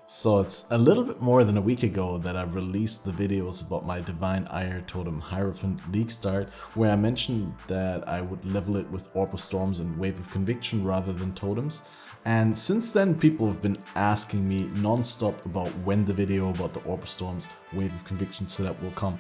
So it's a little bit more than a week ago that I released the videos about my Divine Ire Totem Hierophant League start, where I mentioned that I would level it with Orb of Storms and Wave of Conviction rather than totems. And since then people have been asking me non-stop about when the video about the Orb of Storms Wave of Conviction setup will come.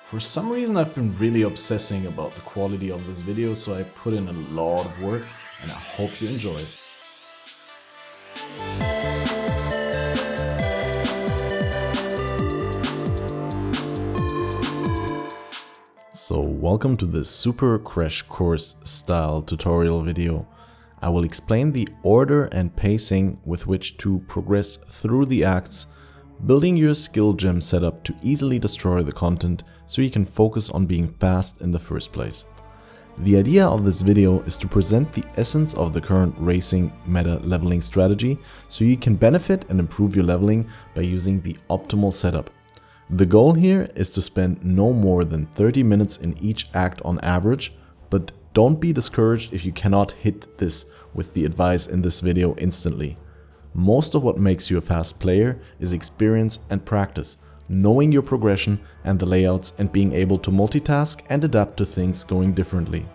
For some reason I've been really obsessing about the quality of this video, so I put in a lot of work and I hope you enjoy it. So welcome to this super crash course style tutorial video. I will explain the order and pacing with which to progress through the acts, building your skill gem setup to easily destroy the content so you can focus on being fast in the first place. The idea of this video is to present the essence of the current racing meta leveling strategy so you can benefit and improve your leveling by using the optimal setup. The goal here is to spend no more than 30 minutes in each act on average, but don't be discouraged if you cannot hit this with the advice in this video instantly. Most of what makes you a fast player is experience and practice, knowing your progression and the layouts and being able to multitask and adapt to things going differently.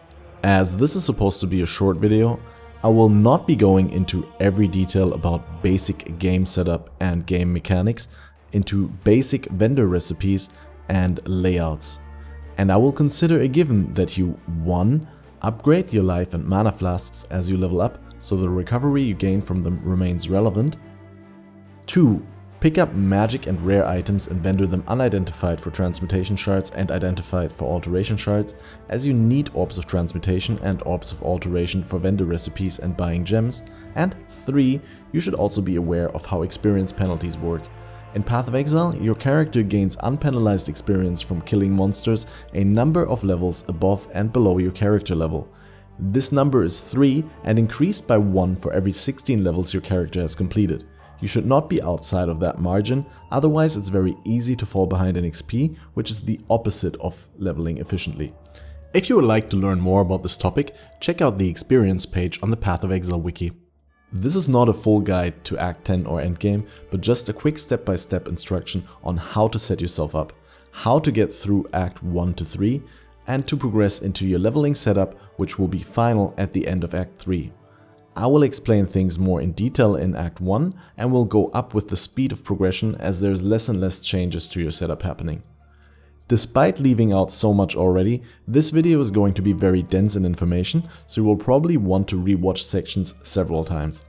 As this is supposed to be a short video, I will not be going into every detail about basic game setup and game mechanics, into basic vendor recipes and layouts. And I will consider a given that you 1. Upgrade your life and mana flasks as you level up so the recovery you gain from them remains relevant. 2. Pick up magic and rare items and vendor them unidentified for transmutation shards and identified for alteration shards, as you need orbs of transmutation and orbs of alteration for vendor recipes and buying gems. And 3. You should also be aware of how experience penalties work. In Path of Exile, your character gains unpenalized experience from killing monsters a number of levels above and below your character level. This number is 3 and increased by 1 for every 16 levels your character has completed. You should not be outside of that margin, otherwise it's very easy to fall behind in XP, which is the opposite of leveling efficiently. If you would like to learn more about this topic, check out the experience page on the Path of Exile wiki. This is not a full guide to Act 10 or Endgame, but just a quick step-by-step instruction on how to set yourself up, how to get through Act 1 to 3, and to progress into your leveling setup, which will be final at the end of Act 3. I will explain things more in detail in Act 1 and will go up with the speed of progression as there's less and less changes to your setup happening. Despite leaving out so much already, this video is going to be very dense in information, so you will probably want to rewatch sections several times.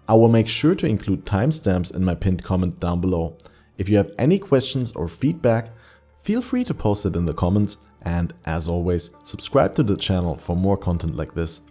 I will make sure to include timestamps in my pinned comment down below. If you have any questions or feedback, feel free to post it in the comments, and as always, subscribe to the channel for more content like this.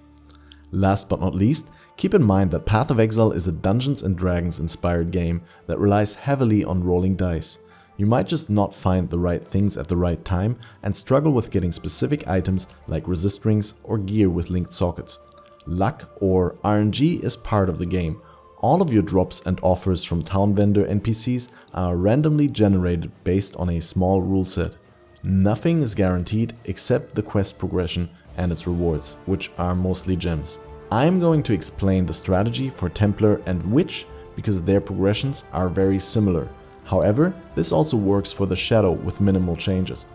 Last but not least, keep in mind that Path of Exile is a Dungeons & Dragons inspired game that relies heavily on rolling dice. You might just not find the right things at the right time and struggle with getting specific items like resist rings or gear with linked sockets. Luck or RNG is part of the game. All of your drops and offers from town vendor NPCs are randomly generated based on a small rule set. Nothing is guaranteed except the quest progression and its rewards, which are mostly gems. I am going to explain the strategy for Templar and Witch because their progressions are very similar. However, this also works for the Shadow with minimal changes.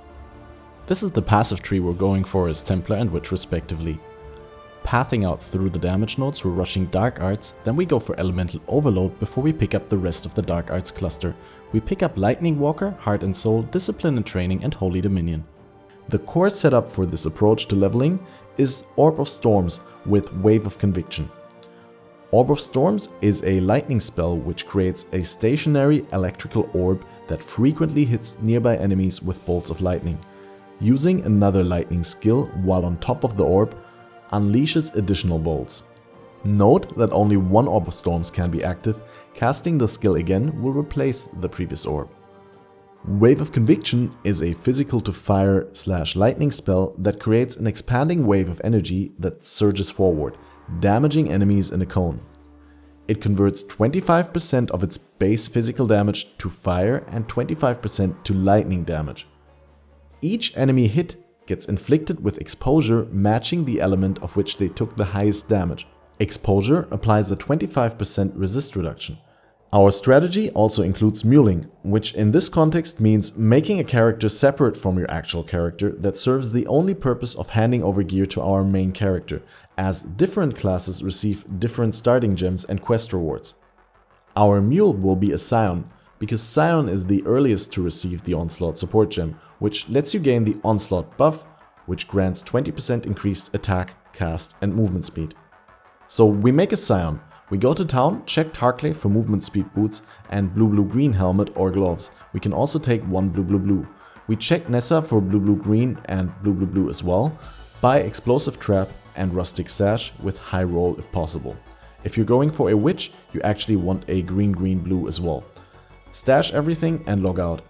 This is the passive tree we're going for as Templar and Witch respectively. Pathing out through the damage nodes, we're rushing Dark Arts, then we go for Elemental Overload before we pick up the rest of the Dark Arts cluster. We pick up Lightning Walker, Heart and Soul, Discipline and Training, and Holy Dominion. The core setup for this approach to leveling is Orb of Storms with Wave of Conviction. Orb of Storms is a lightning spell which creates a stationary electrical orb that frequently hits nearby enemies with bolts of lightning. Using another lightning skill while on top of the orb unleashes additional bolts. Note that only one Orb of Storms can be active. Casting the skill again will replace the previous orb. Wave of Conviction is a physical to fire / lightning spell that creates an expanding wave of energy that surges forward, damaging enemies in a cone. It converts 25% of its base physical damage to fire and 25% to lightning damage. Each enemy hit gets inflicted with exposure matching the element of which they took the highest damage. Exposure applies a 25% resist reduction. Our strategy also includes Muling, which in this context means making a character separate from your actual character that serves the only purpose of handing over gear to our main character, as different classes receive different starting gems and quest rewards. Our mule will be a Scion, because Scion is the earliest to receive the Onslaught support gem, which lets you gain the Onslaught buff, which grants 20% increased attack, cast and movement speed. So we make a Scion, we go to town, check Tarkley for movement speed boots and blue-blue-green helmet or gloves. We can also take one blue-blue-blue. We check Nessa for blue-blue-green and blue-blue-blue as well, buy explosive trap and rustic stash with high roll if possible. If you're going for a witch, you actually want a green-green-blue as well. Stash everything and log out.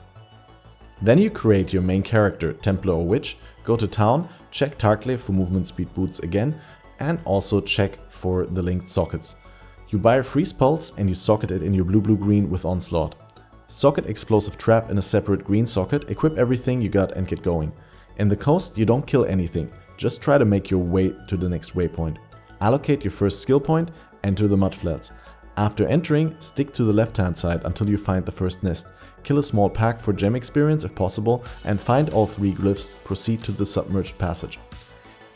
Then you create your main character, Templar or Witch, go to town, check Tarkley for movement speed boots again, and also check for the linked sockets. You buy a Freeze Pulse and you socket it in your blue-blue-green with Onslaught. Socket Explosive Trap in a separate green socket, equip everything you got and get going. In the coast, you don't kill anything, just try to make your way to the next waypoint. Allocate your first skill point, enter the mudflats. After entering, stick to the left hand side until you find the first nest. Kill a small pack for gem experience if possible and find all 3 glyphs, proceed to the submerged passage.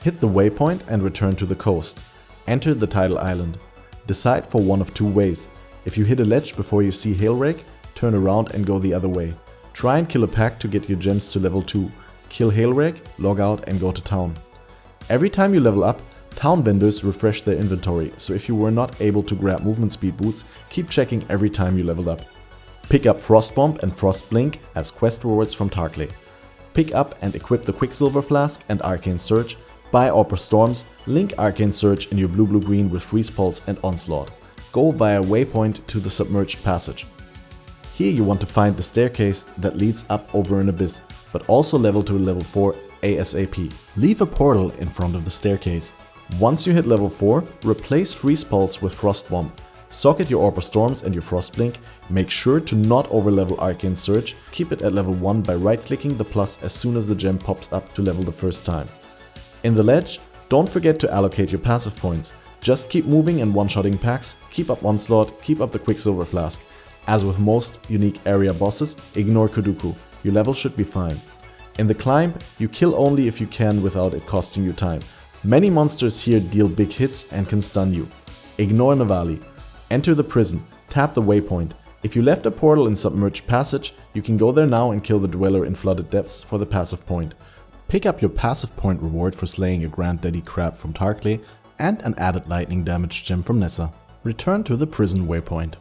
Hit the waypoint and return to the coast. Enter the tidal island. Decide for one of 2 ways. If you hit a ledge before you see Hailrake, turn around and go the other way. Try and kill a pack to get your gems to level 2. Kill Hailrake, log out and go to town. Every time you level up, town vendors refresh their inventory, so if you were not able to grab movement speed boots, keep checking every time you leveled up. Pick up Frost Bomb and Frost Blink as quest rewards from Tarkley. Pick up and equip the Quicksilver Flask and Arcane Surge. Buy Orper Storms, link Arcane Surge in your blue-blue-green with Freeze Pulse and Onslaught. Go via waypoint to the submerged passage. Here you want to find the staircase that leads up over an abyss, but also level to level 4 ASAP. Leave a portal in front of the staircase. Once you hit level 4, replace Freeze Pulse with Frost Bomb. Socket your Orper Storms and your Frost Blink. Make sure to not overlevel Arcane Surge. Keep it at level 1 by right-clicking the plus as soon as the gem pops up to level the first time. In the ledge, don't forget to allocate your passive points. Just keep moving and one-shotting packs, keep up Onslaught, keep up the Quicksilver Flask. As with most unique area bosses, ignore Kuduku. Your level should be fine. In the climb, you kill only if you can without it costing you time. Many monsters here deal big hits and can stun you. Ignore Navali. Enter the prison, tap the waypoint. If you left a portal in Submerged Passage, you can go there now and kill the Dweller in Flooded Depths for the passive point. Pick up your passive point reward for slaying a Granddaddy Crab from Tarkley and an added lightning damage gem from Nessa. Return to the prison waypoint.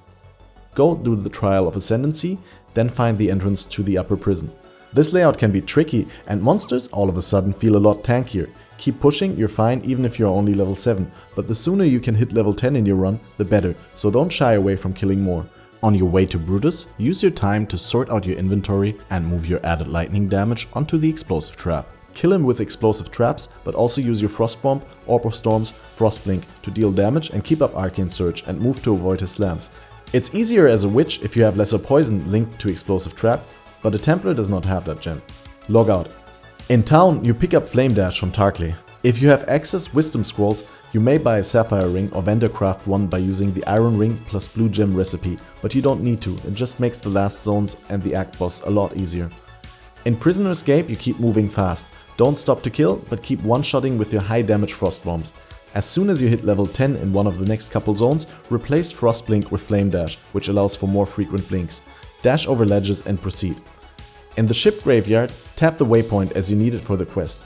Go do the Trial of Ascendancy, then find the entrance to the upper prison. This layout can be tricky and monsters all of a sudden feel a lot tankier. Keep pushing, you're fine even if you're only level 7, but the sooner you can hit level 10 in your run, the better, so don't shy away from killing more. On your way to Brutus, use your time to sort out your inventory and move your added lightning damage onto the explosive trap. Kill him with explosive traps, but also use your Frost Bomb, Orb Storms, Frost Blink to deal damage and keep up Arcane Surge and move to avoid his slams. It's easier as a witch if you have lesser poison linked to explosive trap, but a Templar does not have that gem. Log out. In town, you pick up Flame Dash from Tarkley. If you have access Wisdom Scrolls, you may buy a Sapphire Ring or vendor craft one by using the Iron Ring plus Blue Gem recipe, but you don't need to, it just makes the last zones and the Act Boss a lot easier. In Prisoner Escape, you keep moving fast. Don't stop to kill, but keep one-shotting with your high damage Frost Bombs. As soon as you hit level 10 in one of the next couple zones, replace Frost Blink with Flame Dash, which allows for more frequent blinks. Dash over ledges and proceed. In the ship graveyard, tap the waypoint as you need it for the quest.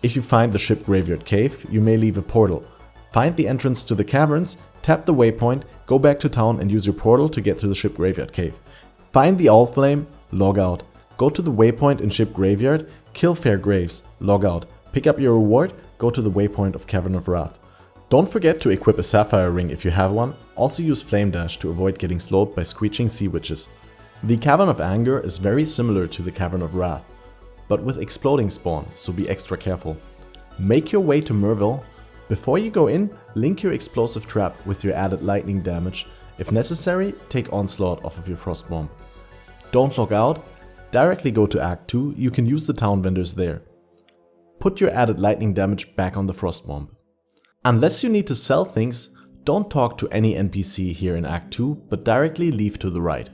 If you find the ship graveyard cave, you may leave a portal. Find the entrance to the caverns, tap the waypoint, go back to town and use your portal to get to the ship graveyard cave. Find the All Flame, log out. Go to the waypoint in ship graveyard, kill Fair Graves, log out. Pick up your reward, go to the waypoint of Cavern of Wrath. Don't forget to equip a Sapphire Ring if you have one, also use Flame Dash to avoid getting slowed by screeching sea witches. The Cavern of Anger is very similar to the Cavern of Wrath, but with exploding spawn, so be extra careful. Make your way to Merville. Before you go in, link your explosive trap with your added lightning damage. If necessary, take Onslaught off of your Frost Bomb. Don't log out, directly go to Act 2, you can use the town vendors there. Put your added lightning damage back on the Frost Bomb. Unless you need to sell things, Don't talk to any NPC here in Act 2, but directly leave to the right.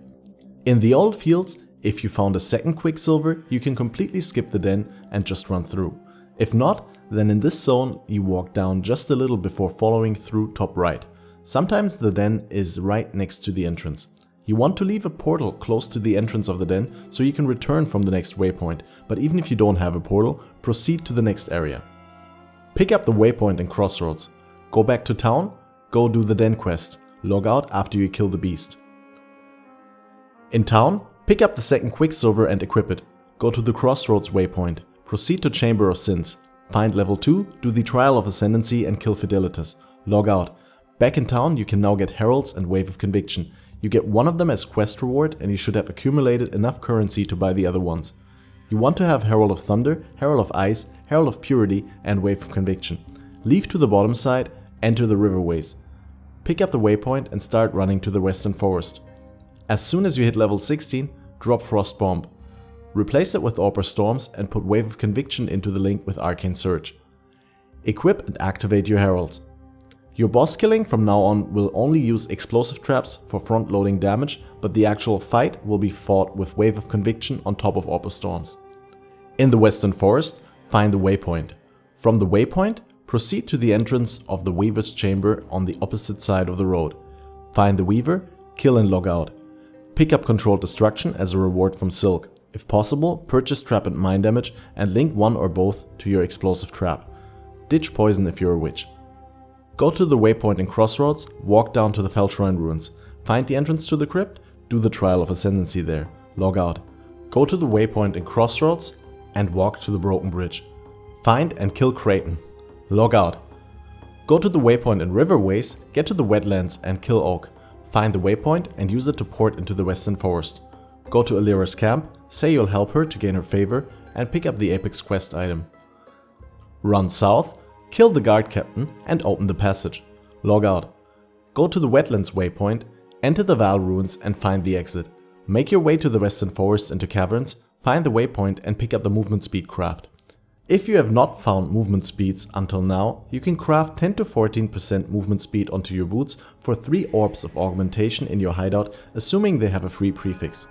In the old fields, if you found a second Quicksilver, you can completely skip the den and just run through. If not, then in this zone you walk down just a little before following through top right. Sometimes the den is right next to the entrance. You want to leave a portal close to the entrance of the den so you can return from the next waypoint, but even if you don't have a portal, proceed to the next area. Pick up the waypoint and crossroads. Go back to town, go do the den quest, log out after you kill the beast. In town, pick up the second Quicksilver and equip it. Go to the crossroads waypoint, proceed to Chamber of Sins, find level 2, do the Trial of Ascendancy and kill Fidelitas, log out. Back in town you can now get Heralds and Wave of Conviction. You get one of them as quest reward and you should have accumulated enough currency to buy the other ones. You want to have Herald of Thunder, Herald of Ice, Herald of Purity and Wave of Conviction. Leave to the bottom side, enter the riverways. Pick up the waypoint and start running to the Western Forest. As soon as you hit level 16, drop Frost Bomb. Replace it with Orper Storms and put Wave of Conviction into the link with Arcane Surge. Equip and activate your Heralds. Your boss killing from now on will only use explosive traps for front loading damage, but the actual fight will be fought with Wave of Conviction on top of Orper Storms. In the Western Forest, find the waypoint. From the waypoint, proceed to the entrance of the Weaver's Chamber on the opposite side of the road. Find the Weaver, kill and log out. Pick up Controlled Destruction as a reward from Silk. If possible, purchase Trap and Mine Damage and link one or both to your explosive trap. Ditch Poison if you're a witch. Go to the waypoint in Crossroads, walk down to the Fellshrine ruins. Find the entrance to the crypt, do the Trial of Ascendancy there, log out. Go to the waypoint in Crossroads and walk to the Broken Bridge. Find and kill Kraton, log out. Go to the waypoint in Riverways, get to the Wetlands and kill Oak. Find the waypoint and use it to port into the Western Forest. Go to Alira's camp, say you'll help her to gain her favor and pick up the Apex quest item. Run south, kill the guard captain and open the passage. Log out. Go to the Wetlands waypoint, enter the Val ruins and find the exit. Make your way to the Western Forest into caverns, find the waypoint and pick up the movement speed craft. If you have not found movement speeds until now, you can craft 10 to 14% movement speed onto your boots for 3 orbs of augmentation in your hideout, assuming they have a free prefix.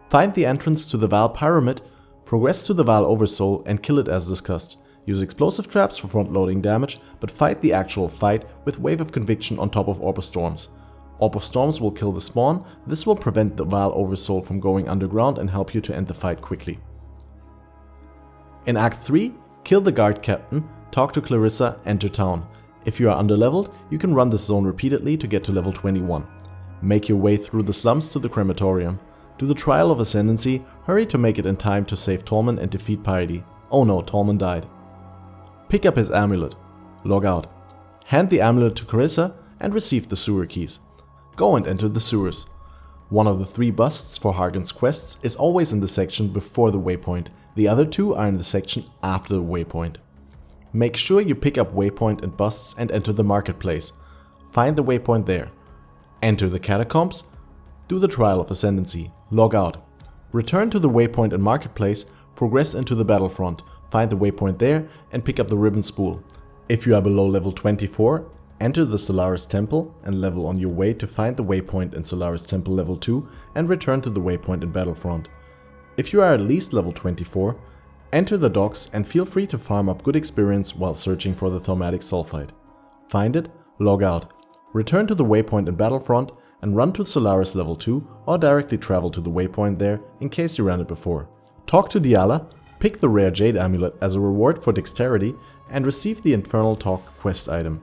Find the entrance to the Val Pyramid, progress to the Val Oversoul and kill it as discussed. Use explosive traps for front loading damage, but fight the actual fight with Wave of Conviction on top of Orb of Storms. Orb of Storms will kill the spawn, this will prevent the Val Oversoul from going underground and help you to end the fight quickly. In Act 3, kill the guard captain, talk to Clarissa, enter town. If you are underleveled, you can run this zone repeatedly to get to level 21. Make your way through the slums to the crematorium. Do the Trial of Ascendancy, hurry to make it in time to save Tolman and defeat Piety. Oh no, Tolman died. Pick up his amulet. Log out. Hand the amulet to Clarissa and receive the sewer keys. Go and enter the sewers. One of the 3 busts for Hargan's quests is always in the section before the waypoint. The other 2 are in the section after the waypoint. Make sure you pick up waypoint and busts and enter the marketplace. Find the waypoint there. Enter the catacombs. Do the Trial of Ascendancy. Log out. Return to the waypoint and marketplace, progress into the battlefront, find the waypoint there and pick up the ribbon spool. If you are below level 24, enter the Solaris Temple and level on your way to find the waypoint in Solaris Temple level 2 and return to the waypoint in Battlefront. If you are at least level 24, enter the docks and feel free to farm up good experience while searching for the Thaumatic Sulfide. Find it, log out. Return to the waypoint in Battlefront and run to Solaris level 2 or directly travel to the waypoint there in case you ran it before. Talk to Diala, pick the rare Jade Amulet as a reward for dexterity and receive the Infernal Talk quest item.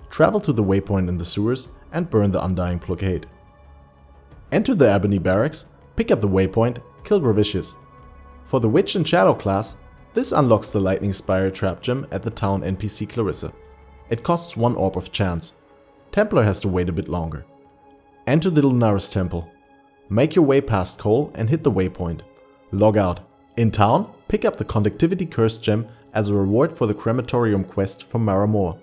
Travel to the waypoint in the sewers and burn the Undying Blockade. Enter the Ebony Barracks, pick up the waypoint, kill Gravicious. For the Witch and Shadow class, this unlocks the Lightning Spire Trap Gem at the town NPC Clarissa. It costs 1 Orb of Chance. Templar has to wait a bit longer. Enter the Lunaris Temple. Make your way past Cole and hit the waypoint. Log out. In town, pick up the Conductivity Curse Gem as a reward for the Crematorium quest from Maramor.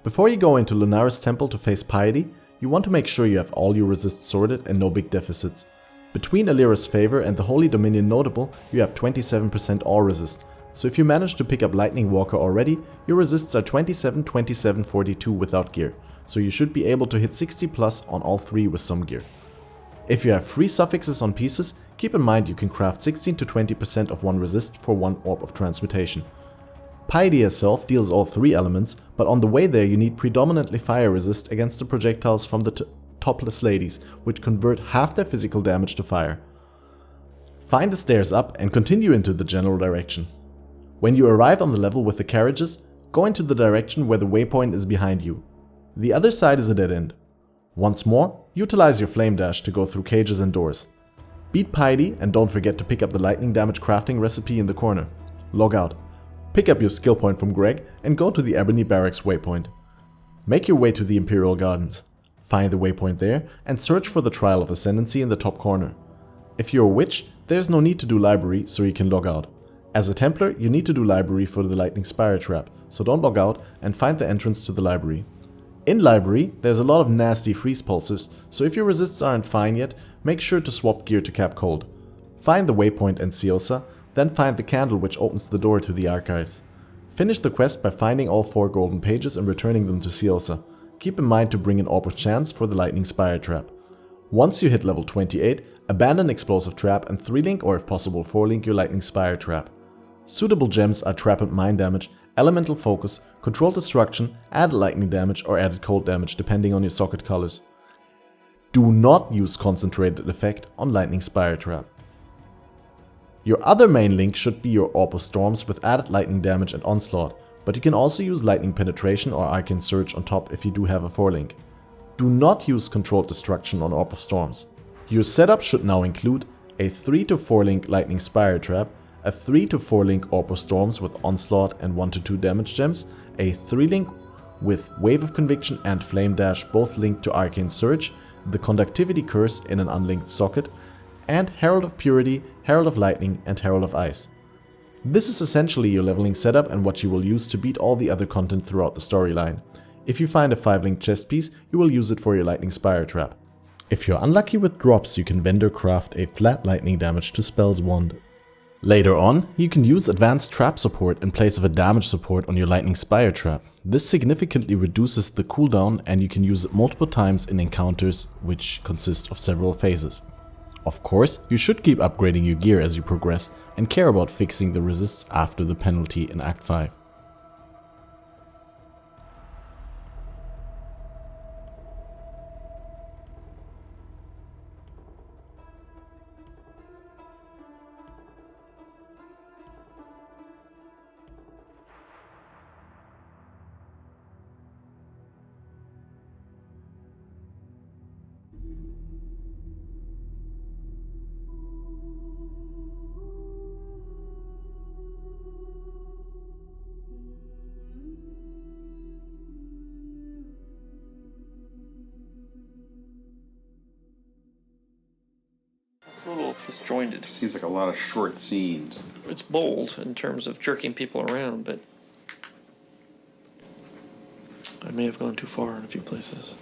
Before you go into Lunaris Temple to face Piety, you want to make sure you have all your resists sorted and no big deficits. Between Alira's Favor and the Holy Dominion Notable, you have 27% all resist, so if you manage to pick up Lightning Walker already, your resists are 27, 27, 42 without gear, so you should be able to hit 60 plus on all 3 with some gear. If you have 3 suffixes on pieces, keep in mind you can craft 16 to 20% of 1 resist for 1 orb of transmutation. PoE itself deals all 3 elements, but on the way there you need predominantly fire resist against the projectiles from the topless ladies, which convert half their physical damage to fire. Find the stairs up and continue into the general direction. When you arrive on the level with the carriages, go into the direction where the waypoint is behind you. The other side is a dead end. Once more, utilize your flame dash to go through cages and doors. Beat PoE and don't forget to pick up the lightning damage crafting recipe in the corner. Log out. Pick up your skill point from Greg and go to the Ebony Barracks waypoint. Make your way to the Imperial Gardens. Find the waypoint there and search for the Trial of Ascendancy in the top corner. If you're a witch, there's no need to do library, so you can log out. As a Templar, you need to do library for the Lightning Spire trap, so don't log out and find the entrance to the library. In library, there's a lot of nasty freeze pulsers, so if your resists aren't fine yet, make sure to swap gear to cap cold. Find the waypoint and Ciosa, then find the candle which opens the door to the archives. Finish the quest by finding all 4 golden pages and returning them to Ciosa. Keep in mind to bring an orb of chance for the Lightning Spire trap. Once you hit level 28, abandon Explosive Trap and 3-link or if possible 4-link your Lightning Spire trap. Suitable gems are Trap and Mine damage, Elemental Focus, Controlled Destruction, added lightning damage or added cold damage depending on your socket colors. Do not use Concentrated Effect on Lightning Spire trap. Your other main link should be your Orb of Storms with added lightning damage and onslaught, but you can also use Lightning Penetration or Arcane Surge on top if you do have a 4-link. Do not use Controlled Destruction on Orb of Storms. Your setup should now include a 3 to 4-link Lightning Spire trap, a 3 to 4-link Orb of Storms with onslaught and 1 to 2 damage gems, a 3-link with Wave of Conviction and Flame Dash both linked to Arcane Surge, the Conductivity Curse in an unlinked socket, and Herald of Purity, Herald of Lightning and Herald of Ice. This is essentially your leveling setup and what you will use to beat all the other content throughout the storyline. If you find a 5-link chest piece, you will use it for your Lightning Spire trap. If you're unlucky with drops, you can vendor craft a flat lightning damage to spells wand. Later on, you can use advanced trap support in place of a damage support on your Lightning Spire trap. This significantly reduces the cooldown and you can use it multiple times in encounters which consist of several phases. Of course, you should keep upgrading your gear as you progress and care about fixing the resists after the penalty in Act 5. It's a little disjointed. Seems like a lot of short scenes. It's bold in terms of jerking people around, but I may have gone too far in a few places.